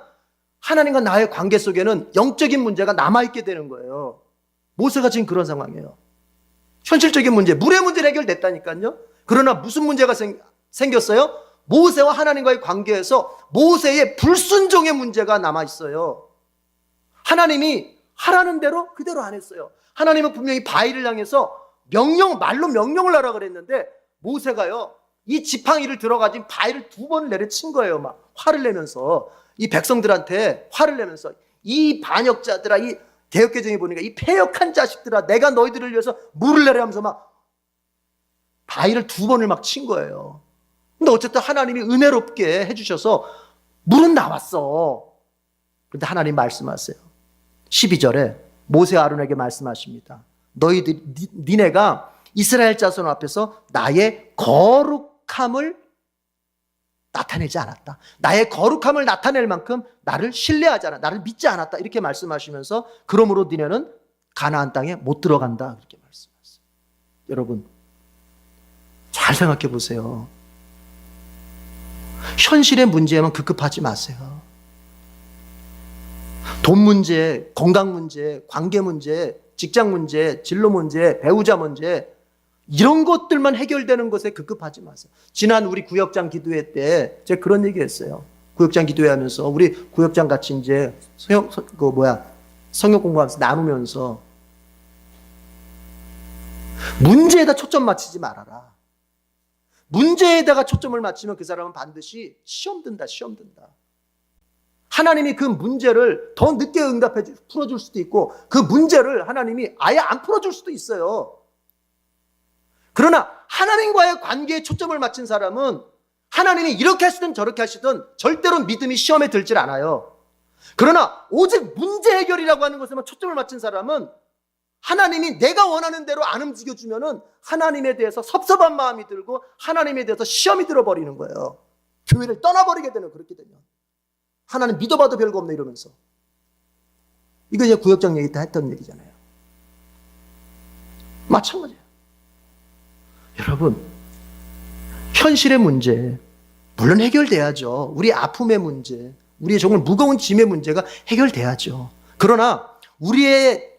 하나님과 나의 관계 속에는 영적인 문제가 남아있게 되는 거예요. 모세가 지금 그런 상황이에요. 현실적인 문제, 물의 문제는 해결됐다니까요. 그러나 무슨 문제가 생겼어요? 모세와 하나님과의 관계에서 모세의 불순종의 문제가 남아있어요. 하나님이 하라는 대로 그대로 안 했어요. 하나님은 분명히 바위를 향해서 말로 명령을 하라 그랬는데 모세가요, 이 지팡이를 들어가진 바위를 2번을 내려친 거예요. 막 화를 내면서, 이 백성들한테 화를 내면서, 이 반역자들아, 이 개역개정에 보니까 이 패역한 자식들아, 내가 너희들을 위해서 물을 내려 하면서 막 바위를 2번을 막 친 거예요. 근데 어쨌든 하나님이 은혜롭게 해주셔서 물은 나왔어. 근데 하나님 말씀하세요. 12절에 모세 아론에게 말씀하십니다. 니네가 이스라엘 자손 앞에서 나의 거룩함을 나타내지 않았다. 나의 거룩함을 나타낼 만큼 나를 신뢰하지 않았다. 나를 믿지 않았다. 이렇게 말씀하시면서 그러므로 니네는 가나안 땅에 못 들어간다. 이렇게 말씀하셨어요. 여러분, 잘 생각해 보세요. 현실의 문제에만 급급하지 마세요. 돈 문제, 건강 문제, 관계 문제, 직장 문제, 진로 문제, 배우자 문제, 이런 것들만 해결되는 것에 급급하지 마세요. 지난 우리 구역장 기도회 때 제가 그런 얘기 했어요. 구역장 기도회 하면서 우리 구역장 같이 이제 성역 공부하면서 나누면서 문제에다 초점 맞추지 말아라. 문제에다가 초점을 맞추면 그 사람은 반드시 시험 든다. 하나님이 그 문제를 더 늦게 풀어줄 수도 있고 그 문제를 하나님이 아예 안 풀어줄 수도 있어요. 그러나 하나님과의 관계에 초점을 맞춘 사람은 하나님이 이렇게 하시든 저렇게 하시든 절대로 믿음이 시험에 들질 않아요. 그러나 오직 문제 해결이라고 하는 것에만 초점을 맞춘 사람은 하나님이 내가 원하는 대로 안 움직여주면은 하나님에 대해서 섭섭한 마음이 들고 하나님에 대해서 시험이 들어버리는 거예요. 교회를 떠나버리게 되는, 그렇게 되면. 하나님 믿어봐도 별거 없네 이러면서. 이거 이제 구역장 얘기 때 했던 얘기잖아요. 마찬가지예요. 여러분, 현실의 문제 물론 해결돼야죠. 우리 아픔의 문제, 우리의 정말 무거운 짐의 문제가 해결돼야죠. 그러나 우리의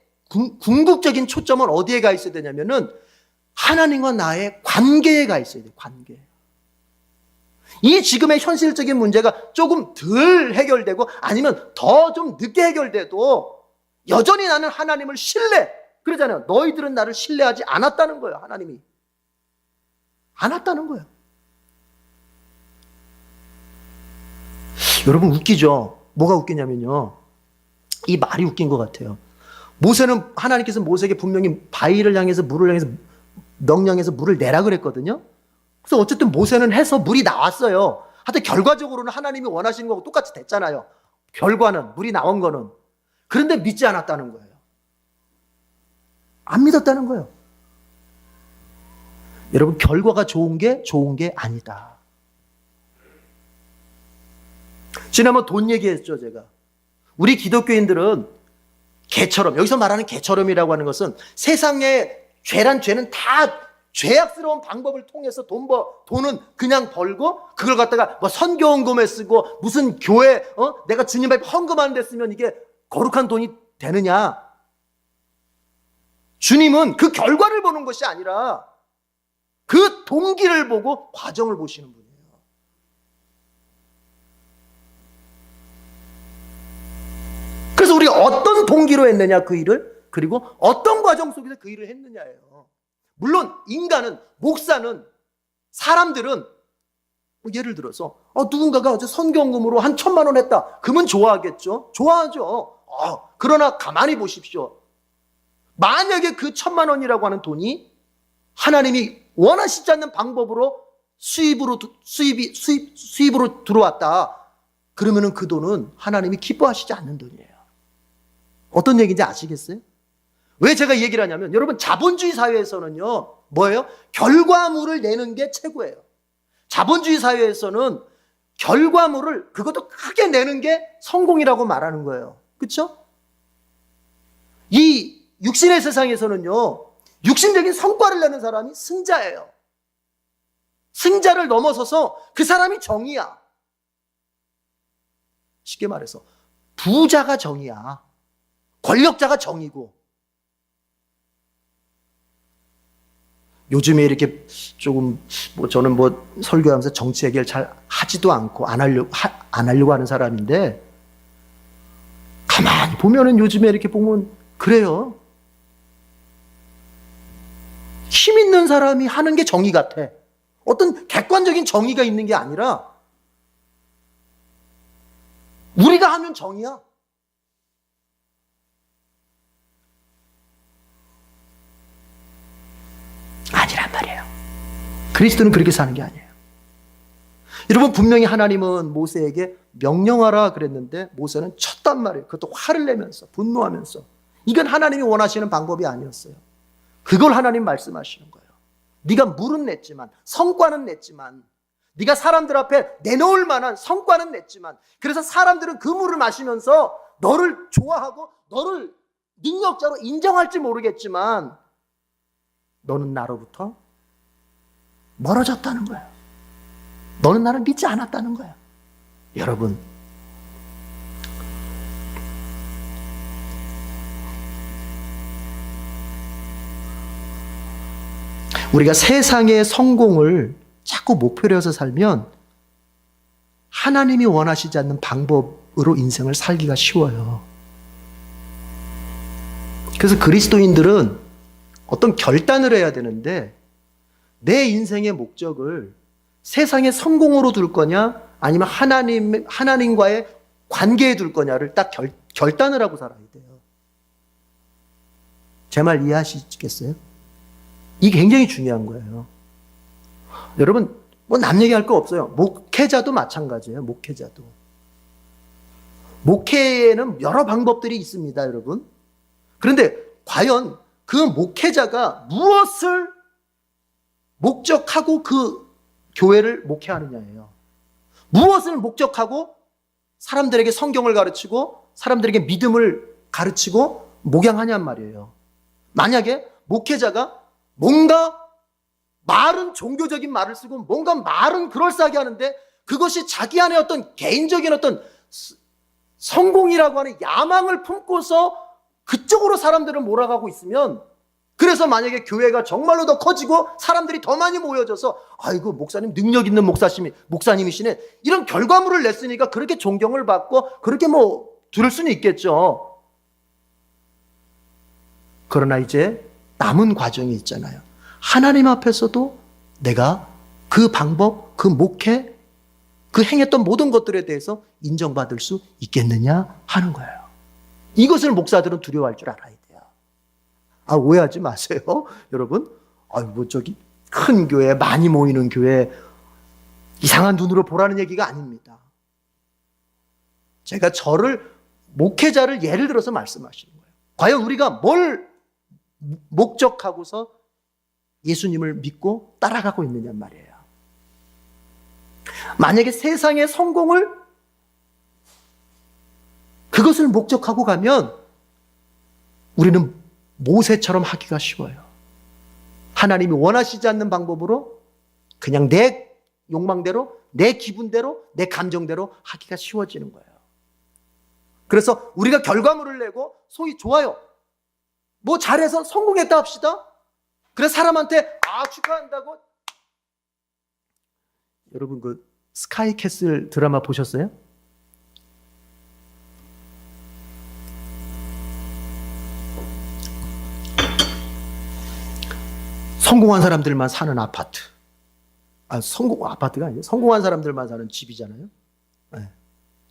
궁극적인 초점은 어디에 가 있어야 되냐면은 하나님과 나의 관계에 가 있어야 돼요. 관계. 이 지금의 현실적인 문제가 조금 덜 해결되고 아니면 더 좀 늦게 해결돼도 여전히 나는 하나님을 신뢰. 그러잖아요. 너희들은 나를 신뢰하지 않았다는 거예요. 하나님이. 않았다는 거예요. 여러분 웃기죠? 뭐가 웃기냐면요. 이 말이 웃긴 것 같아요. 모세는, 하나님께서 모세에게 분명히 바위를 향해서 물을 향해서 명령해서 물을 내라 그랬거든요. 그래서 어쨌든 모세는 해서 물이 나왔어요. 하여튼 결과적으로는 하나님이 원하시는 거하고 똑같이 됐잖아요. 결과는, 물이 나온 거는. 그런데 믿지 않았다는 거예요. 안 믿었다는 거예요. 여러분, 결과가 좋은 게 아니다. 지난번 돈 얘기했죠, 제가. 우리 기독교인들은 개처럼, 여기서 말하는 개처럼이라고 하는 것은 세상의 죄는 다 죄악스러운 방법을 통해서 돈은 그냥 벌고 그걸 갖다가 뭐 선교헌금에 쓰고 무슨 교회, 내가 주님 앞에 헌금하는 데 쓰면 이게 거룩한 돈이 되느냐. 주님은 그 결과를 보는 것이 아니라 그 동기를 보고 과정을 보시는 분이에요. 그래서 우리가 어떤 동기로 했느냐 그 일을, 그리고 어떤 과정 속에서 그 일을 했느냐예요. 물론 인간은, 목사는, 사람들은 뭐 예를 들어서 누군가가 어제 선교헌금으로 한 1,000만 원 했다. 그러면 좋아하겠죠? 좋아하죠. 그러나 가만히 보십시오. 만약에 그 1,000만 원이라고 하는 돈이 하나님이 원하시지 않는 방법으로 수입으로 들어왔다. 그러면은 그 돈은 하나님이 기뻐하시지 않는 돈이에요. 어떤 얘기인지 아시겠어요? 왜 제가 이 얘기를 하냐면, 여러분, 자본주의 사회에서는요, 뭐예요? 결과물을 내는 게 최고예요. 자본주의 사회에서는 결과물을, 그것도 크게 내는 게 성공이라고 말하는 거예요. 그렇죠? 이 육신의 세상에서는요, 육신적인 성과를 내는 사람이 승자예요. 승자를 넘어서서 그 사람이 정의야. 쉽게 말해서 부자가 정의야. 권력자가 정의고. 요즘에 이렇게 조금 저는 설교하면서 정치 얘기를 잘 하지도 않고 안 하려고 하는 사람인데, 가만히 보면은 요즘에 이렇게 보면 그래요. 힘 있는 사람이 하는 게 정의 같아. 어떤 객관적인 정의가 있는 게 아니라 우리가 하면 정의야. 아니란 말이에요. 그리스도는 그렇게 사는 게 아니에요. 여러분, 분명히 하나님은 모세에게 명령하라 그랬는데 모세는 쳤단 말이에요. 그것도 화를 내면서, 분노하면서. 이건 하나님이 원하시는 방법이 아니었어요. 그걸 하나님 말씀하시는 거예요. 네가 물은 냈지만, 성과는 냈지만, 네가 사람들 앞에 내놓을 만한 성과는 냈지만, 그래서 사람들은 그 물을 마시면서 너를 좋아하고 너를 능력자로 인정할지 모르겠지만 너는 나로부터 멀어졌다는 거예요. 너는 나를 믿지 않았다는 거예요. 여러분, 우리가 세상의 성공을 자꾸 목표로 해서 살면 하나님이 원하시지 않는 방법으로 인생을 살기가 쉬워요. 그래서 그리스도인들은 어떤 결단을 해야 되는데, 내 인생의 목적을 세상의 성공으로 둘 거냐 아니면 하나님과의 관계에 둘 거냐를 딱 결단을 하고 살아야 돼요. 제 말 이해하시겠어요? 이게 굉장히 중요한 거예요. 여러분, 남 얘기할 거 없어요. 목회자도 마찬가지예요. 목회자도. 목회에는 여러 방법들이 있습니다, 여러분. 그런데 과연 그 목회자가 무엇을 목적하고 그 교회를 목회하느냐예요. 무엇을 목적하고 사람들에게 성경을 가르치고 사람들에게 믿음을 가르치고 목양하냔 말이에요. 만약에 목회자가 뭔가 말은 종교적인 말을 쓰고 뭔가 말은 그럴싸하게 하는데 그것이 자기 안에 어떤 개인적인 어떤 성공이라고 하는 야망을 품고서 그쪽으로 사람들을 몰아가고 있으면, 그래서 만약에 교회가 정말로 더 커지고 사람들이 더 많이 모여져서 아이고 목사님 능력 있는 목사님이시네 이런 결과물을 냈으니까 그렇게 존경을 받고 그렇게 들을 수는 있겠죠. 그러나 이제 남은 과정이 있잖아요. 하나님 앞에서도 내가 그 방법, 그 목회, 그 행했던 모든 것들에 대해서 인정받을 수 있겠느냐 하는 거예요. 이것을 목사들은 두려워할 줄 알아야 돼요. 오해하지 마세요. 여러분, 저기 큰 교회, 많이 모이는 교회 이상한 눈으로 보라는 얘기가 아닙니다. 제가 목회자를 예를 들어서 말씀하시는 거예요. 과연 우리가 뭘 목적하고서 예수님을 믿고 따라가고 있느냐 말이에요. 만약에 세상의 성공을 그것을 목적하고 가면 우리는 모세처럼 하기가 쉬워요. 하나님이 원하시지 않는 방법으로 그냥 내 욕망대로, 내 기분대로, 내 감정대로 하기가 쉬워지는 거예요. 그래서 우리가 결과물을 내고 소위 좋아요. 잘해서 성공했다 합시다. 그래서 사람한테 축하한다고. 여러분 그 스카이캐슬 드라마 보셨어요? 성공한 사람들만 사는 아파트. 아파트가 아니에요. 성공한 사람들만 사는 집이잖아요. 네.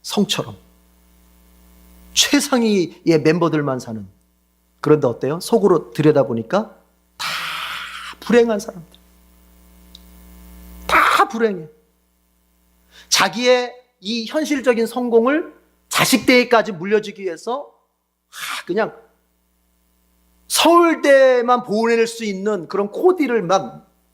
성처럼. 최상위의 멤버들만 사는. 그런데 어때요? 속으로 들여다보니까 다 불행한 사람들. 다 불행해. 자기의 이 현실적인 성공을 자식대에까지 물려주기 위해서 그냥 서울대만 보낼 수 있는 그런 코디를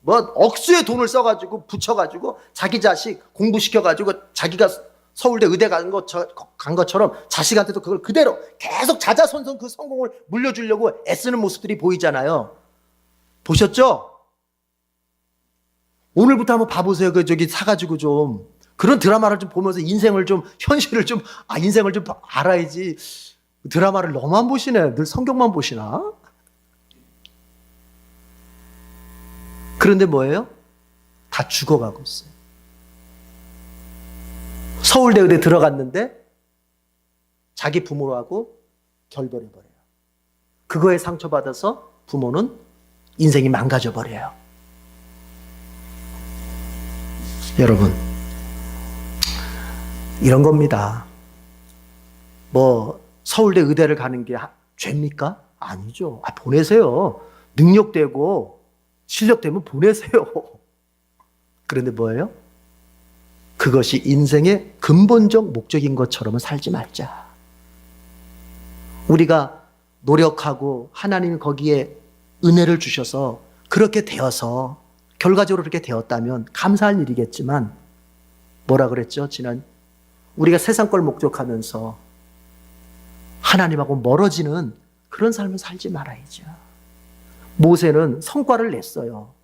억수의 돈을 써가지고 붙여가지고 자기 자식 공부시켜가지고 자기가 서울대 의대 간 것처럼 자식한테도 그걸 그대로 계속 자자손손 그 성공을 물려주려고 애쓰는 모습들이 보이잖아요. 보셨죠? 오늘부터 한번 봐보세요. 사가지고 좀 그런 드라마를 좀 보면서 인생을 좀 현실을 좀 인생을 좀 알아야지. 드라마를 너무만 보시네. 늘 성경만 보시나? 그런데 뭐예요? 다 죽어가고 있어요. 서울대 의대 들어갔는데 자기 부모하고 결별해버려요. 그거에 상처받아서 부모는 인생이 망가져버려요. 여러분, 이런 겁니다. 서울대 의대를 가는 게 죄입니까? 아니죠. 보내세요. 능력되고 실력되면 보내세요. 그런데 뭐예요? 그것이 인생의 근본적 목적인 것처럼은 살지 말자. 우리가 노력하고 하나님이 거기에 은혜를 주셔서 그렇게 되어서 결과적으로 그렇게 되었다면 감사할 일이겠지만 뭐라 그랬죠? 우리가 세상 걸 목적하면서 하나님하고 멀어지는 그런 삶을 살지 말아야죠. 모세는 성과를 냈어요.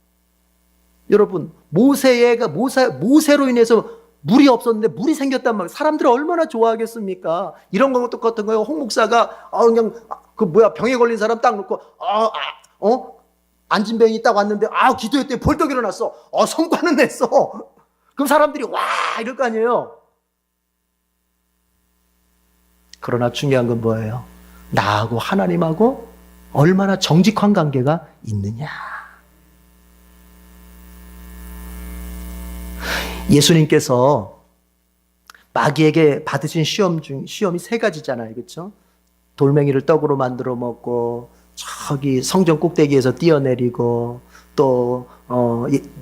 여러분, 모세로 인해서 물이 없었는데 물이 생겼단 말이에요. 사람들이 얼마나 좋아하겠습니까? 이런 거 똑같은 거예요. 홍 목사가 병에 걸린 사람 딱 놓고 안진병이 딱 왔는데 기도했더니 벌떡 일어났어. 성과는 냈어. 그럼 사람들이 와 이럴 거 아니에요. 그러나 중요한 건 뭐예요? 나하고 하나님하고 얼마나 정직한 관계가 있느냐. 예수님께서 마귀에게 받으신 시험이 세 가지잖아요. 그렇죠? 돌멩이를 떡으로 만들어 먹고 저기 성전 꼭대기에서 뛰어내리고 또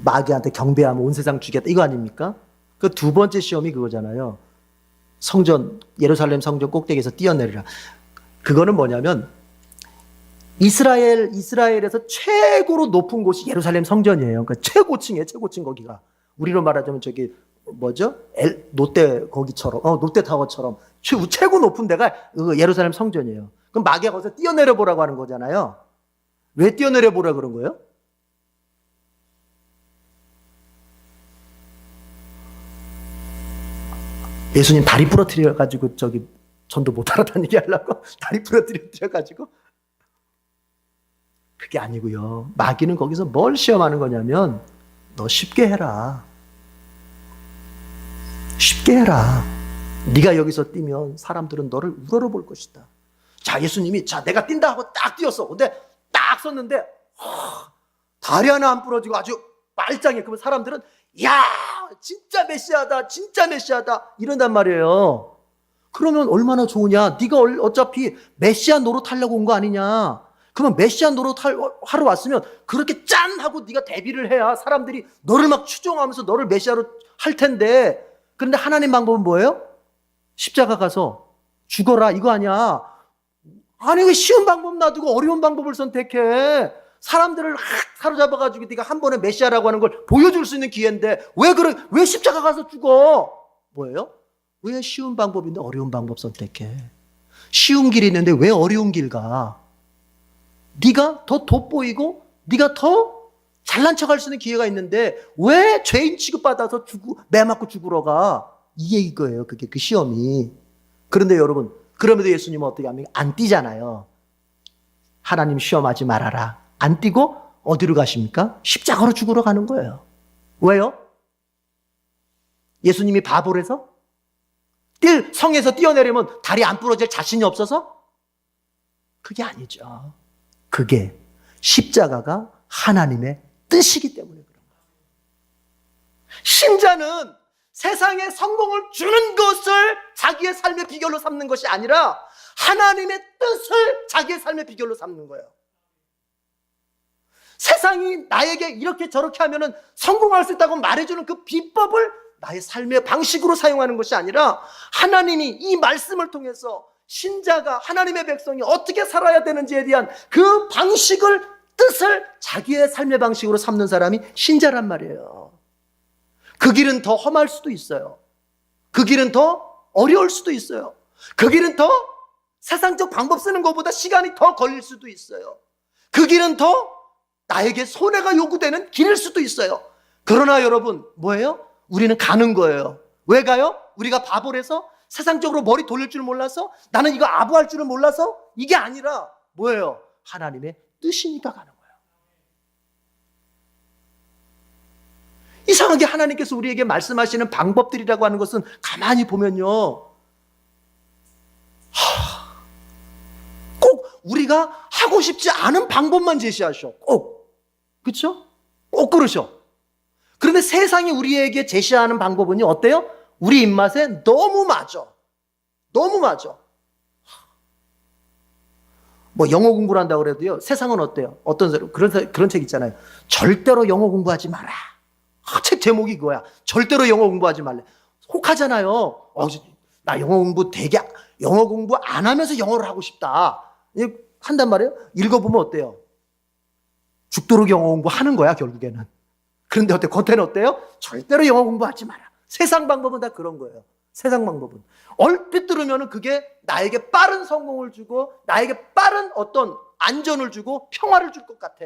마귀한테 경배하면 온 세상 주겠다. 이거 아닙니까? 그 두 번째 시험이 그거잖아요. 예루살렘 성전 꼭대기에서 뛰어내리라. 그거는 뭐냐면 이스라엘에서 최고로 높은 곳이 예루살렘 성전이에요. 그러니까 최고층이에요, 최고층 거기가. 우리로 말하자면 저기 뭐죠? 롯데 거기처럼, 롯데타워처럼 최고 높은 데가 예루살렘 성전이에요. 그럼 마귀가 거기서 뛰어내려 보라고 하는 거잖아요. 왜 뛰어내려 보라 그런 거예요? 예수님 다리 부러뜨려 가지고 저기 전도 못 알아다니게 하려고 다리 부러뜨려 가지고. 그게 아니고요. 마귀는 거기서 뭘 시험하는 거냐면 너 쉽게 해라. 쉽게 해라. 네가 여기서 뛰면 사람들은 너를 우러러볼 것이다. 자, 예수님이 자 내가 뛴다 하고 딱 뛰었어. 근데 딱 섰는데 다리 하나 안 부러지고 아주 말짱해. 그러면 사람들은 야 진짜 메시아다, 진짜 메시아다 이런단 말이에요. 그러면 얼마나 좋으냐. 네가 어차피 메시아 노릇하려고 온 거 아니냐. 그러면 메시아 노릇하러 왔으면 그렇게 짠 하고 네가 데뷔를 해야 사람들이 너를 막 추종하면서 너를 메시아로 할 텐데. 그런데 하나님 방법은 뭐예요? 십자가 가서 죽어라 이거 아니야. 아니 왜 쉬운 방법 놔두고 어려운 방법을 선택해? 사람들을 사로잡아가지고 네가 한 번에 메시아라고 하는 걸 보여줄 수 있는 기회인데 왜 십자가 가서 죽어? 뭐예요? 왜 쉬운 방법인데 어려운 방법 선택해? 쉬운 길이 있는데 왜 어려운 길 가? 네가 더 돋보이고 네가 더 잘난 척할 수 있는 기회가 있는데 왜 죄인 취급받아서 매 맞고 죽으러 가? 이게 이거예요. 그게 그 시험이. 그런데 여러분, 그럼에도 예수님은 어떻게 하면 안 뛰잖아요. 하나님 시험하지 말아라. 안 뛰고 어디로 가십니까? 십자가로 죽으러 가는 거예요. 왜요? 예수님이 바보라서? 성에서 뛰어내려면 다리 안 부러질 자신이 없어서? 그게 아니죠. 그게 십자가가 하나님의 뜻이기 때문에 그런 거예요. 신자는 세상에 성공을 주는 것을 자기의 삶의 비결로 삼는 것이 아니라 하나님의 뜻을 자기의 삶의 비결로 삼는 거예요. 세상이 나에게 이렇게 저렇게 하면은 성공할 수 있다고 말해주는 그 비법을 나의 삶의 방식으로 사용하는 것이 아니라 하나님이 이 말씀을 통해서 신자가 하나님의 백성이 어떻게 살아야 되는지에 대한 그 방식을 뜻을 자기의 삶의 방식으로 삼는 사람이 신자란 말이에요. 그 길은 더 험할 수도 있어요. 그 길은 더 어려울 수도 있어요. 그 길은 더 세상적 방법 쓰는 것보다 시간이 더 걸릴 수도 있어요. 그 길은 더 나에게 손해가 요구되는 길일 수도 있어요. 그러나 여러분 뭐예요? 우리는 가는 거예요. 왜 가요? 우리가 바보라서 세상적으로 머리 돌릴 줄 몰라서 나는 이거 아부할 줄은 몰라서 이게 아니라 뭐예요? 하나님의 뜻이니까 가는 거예요. 이상하게 하나님께서 우리에게 말씀하시는 방법들이라고 하는 것은 가만히 보면요. 꼭 우리가 하고 싶지 않은 방법만 제시하셔. 꼭. 그렇죠? 꼭 그러셔. 그런데 세상이 우리에게 제시하는 방법은요. 어때요? 우리 입맛에 너무 맞아. 너무 맞아. 뭐 영어 공부를 한다고 그래도요. 세상은 어때요? 어떤 사람 그런 책 있잖아요. 절대로 영어 공부하지 마라. 책 제목이 그거야. 절대로 영어 공부하지 말래. 혹하잖아요. 나 영어 공부 안 하면서 영어를 하고 싶다. 한단 말이에요. 읽어보면 어때요? 죽도록 영어 공부하는 거야 결국에는. 그런데 어때요? 겉에는 어때요? 절대로 영어 공부하지 마라. 세상 방법은 다 그런 거예요. 세상 방법은. 얼핏 들으면 그게 나에게 빠른 성공을 주고 나에게 빠른 어떤 안전을 주고 평화를 줄 것 같아.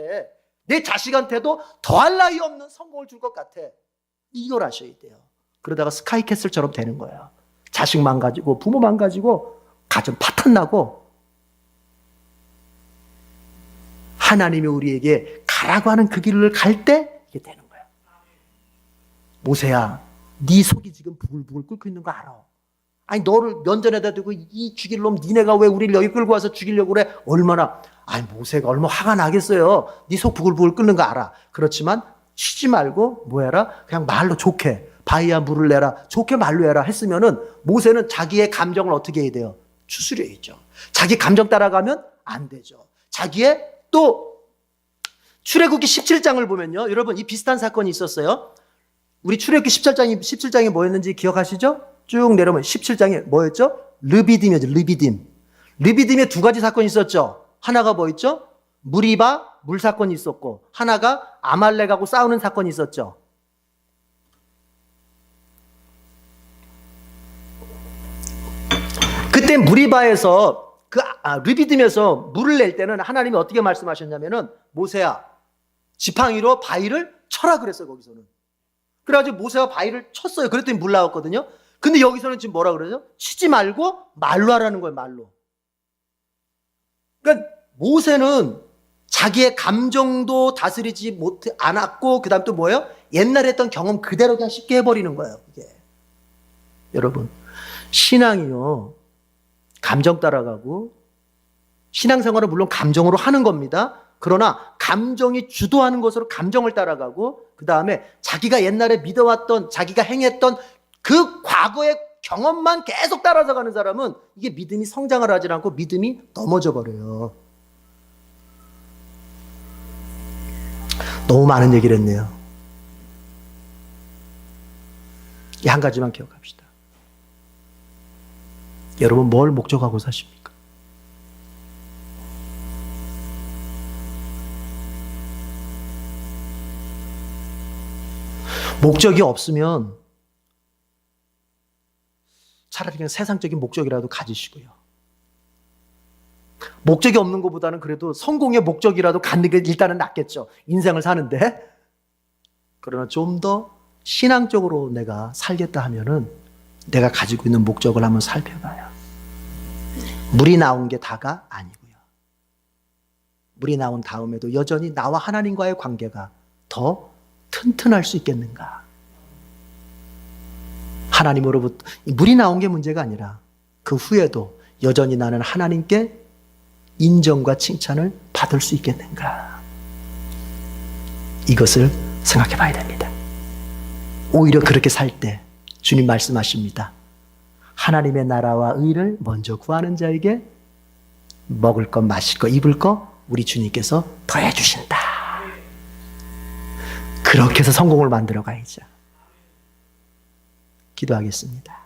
내 자식한테도 더할 나위 없는 성공을 줄 것 같아. 이걸 아셔야 돼요. 그러다가 스카이캐슬처럼 되는 거예요. 자식 망가지고 부모 망가지고 가정 파탄 나고. 하나님이 우리에게 가라고 하는 그 길을 갈 때 이게 되는 거예요. 모세야, 네 속이 지금 부글부글 끓고 있는 거 알아. 아니 너를 면전에다 두고 이 죽일 놈 니네가 왜 우리를 여기 끌고 와서 죽이려고 그래? 얼마나 모세가 얼마나 화가 나겠어요. 네 속 부글부글 끓는 거 알아. 그렇지만 쉬지 말고 뭐 해라? 그냥 말로 좋게 바위야 물을 내라. 좋게 말로 해라 했으면은 모세는 자기의 감정을 어떻게 해야 돼요? 추스려야죠. 자기 감정 따라가면 안 되죠. 자기의 또 출애굽기 17장을 보면요. 여러분 이 비슷한 사건이 있었어요. 우리 출애굽기 17장이 뭐였는지 기억하시죠? 쭉 내려오면 17장에 뭐였죠? 르비딤이었죠. 르비딤에 두 가지 사건이 있었죠. 하나가 뭐였죠? 무리바 물 사건이 있었고 하나가 아말렉하고 싸우는 사건이 있었죠. 그때 무리바에서 르비딤에서 물을 낼 때는 하나님이 어떻게 말씀하셨냐면은 모세야 지팡이로 바위를 쳐라 그랬어요. 거기서는. 그래가지고 모세가 바위를 쳤어요. 그랬더니 물 나왔거든요. 근데 여기서는 지금 뭐라 그러죠? 치지 말고 말로 하라는 거예요. 말로. 그러니까 모세는 자기의 감정도 다스리지 않았고 그 다음 또 뭐예요? 옛날에 했던 경험 그대로 그냥 쉽게 해버리는 거예요. 이게. 여러분 신앙이요 감정 따라가고 신앙생활은 물론 감정으로 하는 겁니다. 그러나 감정이 주도하는 것으로 감정을 따라가고 그 다음에 자기가 옛날에 믿어왔던 자기가 행했던 그 과거의 경험만 계속 따라서 가는 사람은 이게 믿음이 성장을 하지 않고 믿음이 넘어져 버려요. 너무 많은 얘기를 했네요. 이 한 가지만 기억합시다. 여러분 뭘 목적하고 사십니까? 목적이 없으면 차라리 그냥 세상적인 목적이라도 가지시고요. 목적이 없는 것보다는 그래도 성공의 목적이라도 갖는 게 일단은 낫겠죠. 인생을 사는데. 그러나 좀 더 신앙적으로 내가 살겠다 하면은 내가 가지고 있는 목적을 한번 살펴봐요. 물이 나온 게 다가 아니고요. 물이 나온 다음에도 여전히 나와 하나님과의 관계가 더 튼튼할 수 있겠는가? 하나님으로부터 물이 나온 게 문제가 아니라 그 후에도 여전히 나는 하나님께 인정과 칭찬을 받을 수 있겠는가? 이것을 생각해 봐야 됩니다. 오히려 그렇게 살 때 주님 말씀하십니다. 하나님의 나라와 의를 먼저 구하는 자에게 먹을 것, 마실 것, 입을 것 우리 주님께서 더해 주신다. 그렇게 해서 성공을 만들어 가야죠. 기도하겠습니다.